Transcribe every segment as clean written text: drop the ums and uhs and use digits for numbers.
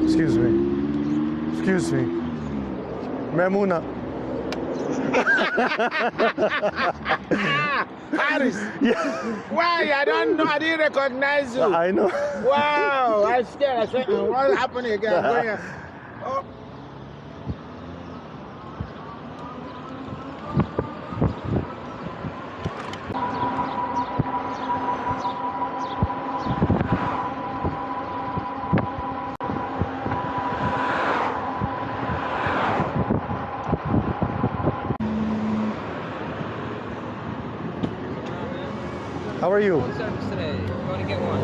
Excuse me. Excuse me. Memuna. Harris. Yeah. Why? I don't know. I didn't recognize you. I know. Wow. I'm scared. I said, what's happening again? Oh. How are you? Service today. Going to get one.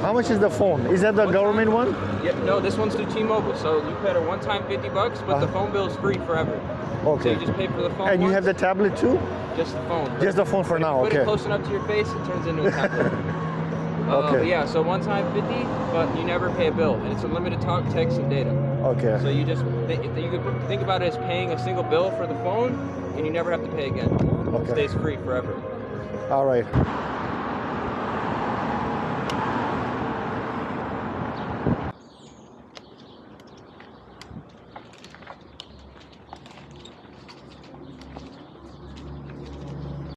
How much is the phone? Is that the government one? Yeah, no, this one's through T-Mobile. So you pay a one-time $50, but the phone bill is free forever. Okay. So you just pay for the phone. And you once, have the tablet too? just the phone. Just the phone for If you now. put Okay. it close enough to your face, it turns into a tablet. Okay. Yeah, so one time 50, but you never pay a bill, and it's unlimited talk, text, and data. Okay. So you just you could think about it as paying a single bill for the phone, and you never have to pay again. Okay. It stays free forever. All right.